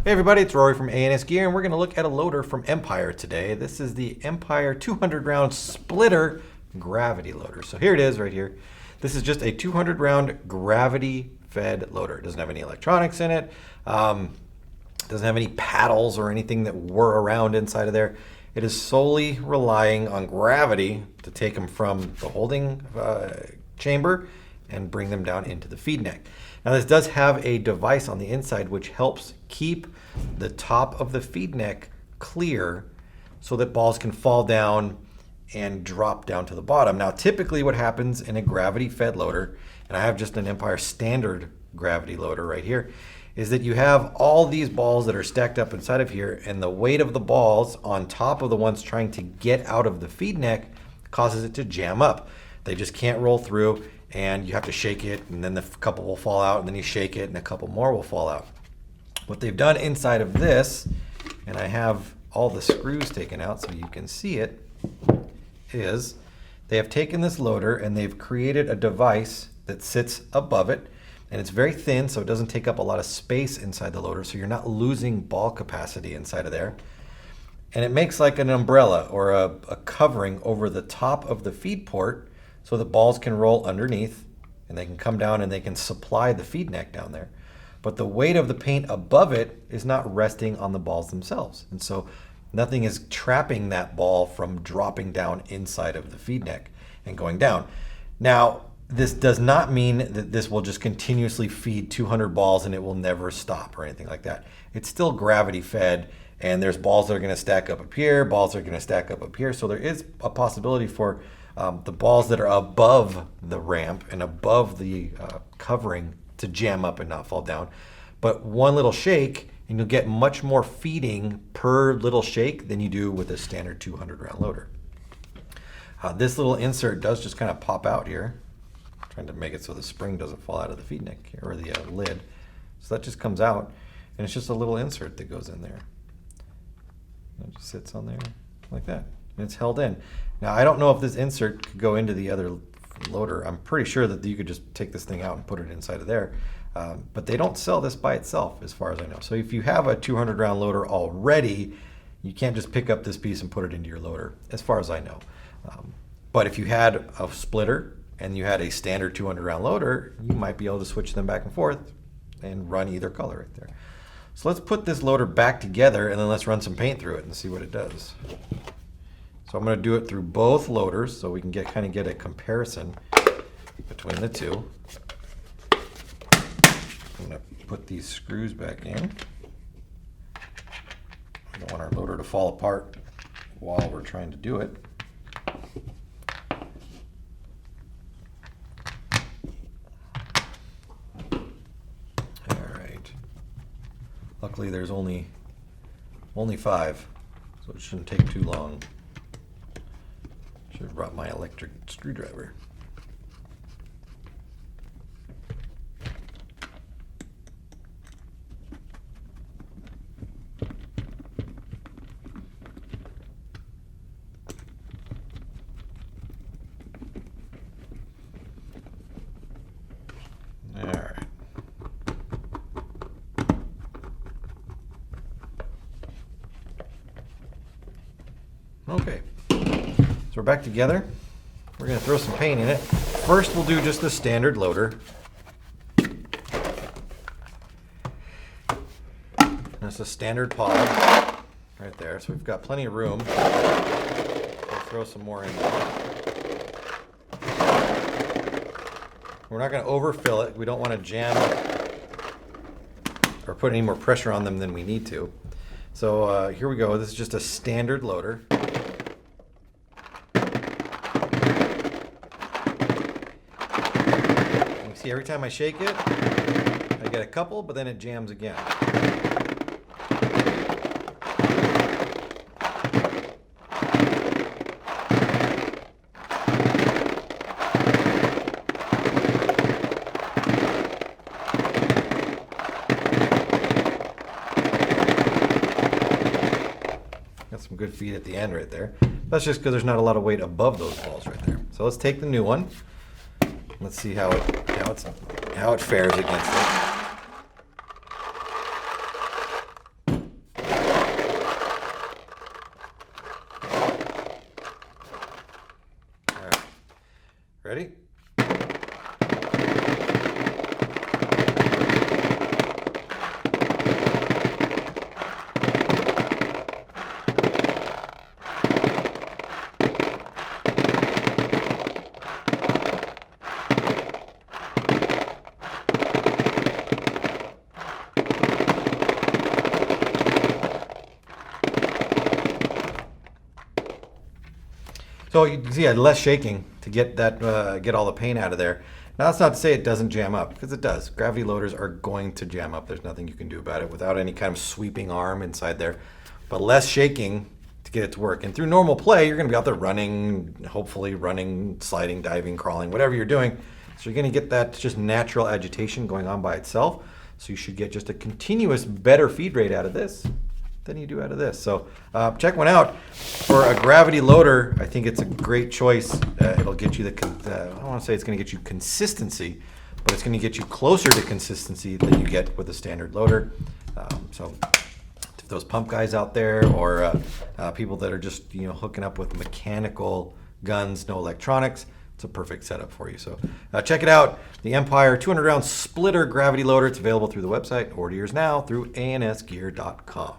Hey everybody, it's Rory from A&S Gear, and we're going to look at a loader from Empire today. This is the Empire 200 round splitter gravity loader. So here it is right here. This is just a 200 round gravity fed loader. It doesn't have any electronics in it. Doesn't have any paddles or anything that whir around inside of there. It is solely relying on gravity to take them from the holding chamber and bring them down into the feed neck. Now this does have a device on the inside which helps keep the top of the feed neck clear so that balls can fall down and drop down to the bottom. Now typically what happens in a gravity fed loader, and I have just an Empire standard gravity loader right here, is that you have all these balls that are stacked up inside of here, and the weight of the balls on top of the ones trying to get out of the feed neck causes it to jam up. They just can't roll through, and you have to shake it, and then a couple will fall out, and then you shake it, and a couple more will fall out. What they've done inside of this, and I have all the screws taken out so you can see it, is they have taken this loader and they've created a device that sits above it, and it's very thin so it doesn't take up a lot of space inside the loader, so you're not losing ball capacity inside of there. And it makes like an umbrella or a covering over the top of the feed port so that balls can roll underneath and they can come down and they can supply the feed neck down there. But the weight of the paint above it is not resting on the balls themselves. And so nothing is trapping that ball from dropping down inside of the feed neck and going down. Now, this does not mean that this will just continuously feed 200 balls and it will never stop or anything like that. It's still gravity fed, and there's balls that are going to stack up here, balls that are going to stack up here. So there is a possibility for the balls that are above the ramp and above the covering to jam up and not fall down. But one little shake and you'll get much more feeding per little shake than you do with a standard 200 round loader. This little insert does just kind of pop out here. I'm trying to make it so the spring doesn't fall out of the feed neck here, or the lid. So that just comes out, and it's just a little insert that goes in there. And it just sits on there like that, and it's held in. Now I don't know if this insert could go into the other loader. I'm pretty sure that you could just take this thing out and put it inside of there. But they don't sell this by itself as far as I know. So if you have a 200 round loader already, you can't just pick up this piece and put it into your loader, as far as I know. But if you had a splitter and you had a standard 200 round loader, you might be able to switch them back and forth and run either color right there. So let's put this loader back together and then let's run some paint through it and see what it does. So I'm going to do it through both loaders so we can get a comparison between the two. I'm going to put these screws back in. We don't want our loader to fall apart while we're trying to do it. All right. Luckily there's only 5, so it shouldn't take too long. Should have brought my electric screwdriver. All right. Okay. So we're back together. We're going to throw some paint in it. First we'll do just the standard loader. That's a standard pod right there. So we've got plenty of room. We'll throw some more in there. We're not going to overfill it. We don't want to jam or put any more pressure on them than we need to. So here we go. This is just a standard loader. See, every time I shake it, I get a couple, but then it jams again. Got some good feed at the end right there. That's just because there's not a lot of weight above those balls right there. So let's take the new one. Let's see how it fares against it. So you can see I had less shaking to get that get all the paint out of there. Now that's not to say it doesn't jam up, because it does. Gravity loaders are going to jam up. There's nothing you can do about it without any kind of sweeping arm inside there. But less shaking to get it to work. And through normal play, you're going to be out there running, hopefully running, sliding, diving, crawling, whatever you're doing. So you're going to get that just natural agitation going on by itself. So you should get just a continuous better feed rate out of this than you do out of this. So check one out. For a gravity loader, I think it's a great choice. It'll get you I don't want to say it's going to get you consistency, but it's going to get you closer to consistency than you get with a standard loader. So to those pump guys out there, or people that are just hooking up with mechanical guns, no electronics, it's a perfect setup for you. So check it out. The Empire 200 round splitter gravity loader. It's available through the website. Order yours now through ansgear.com.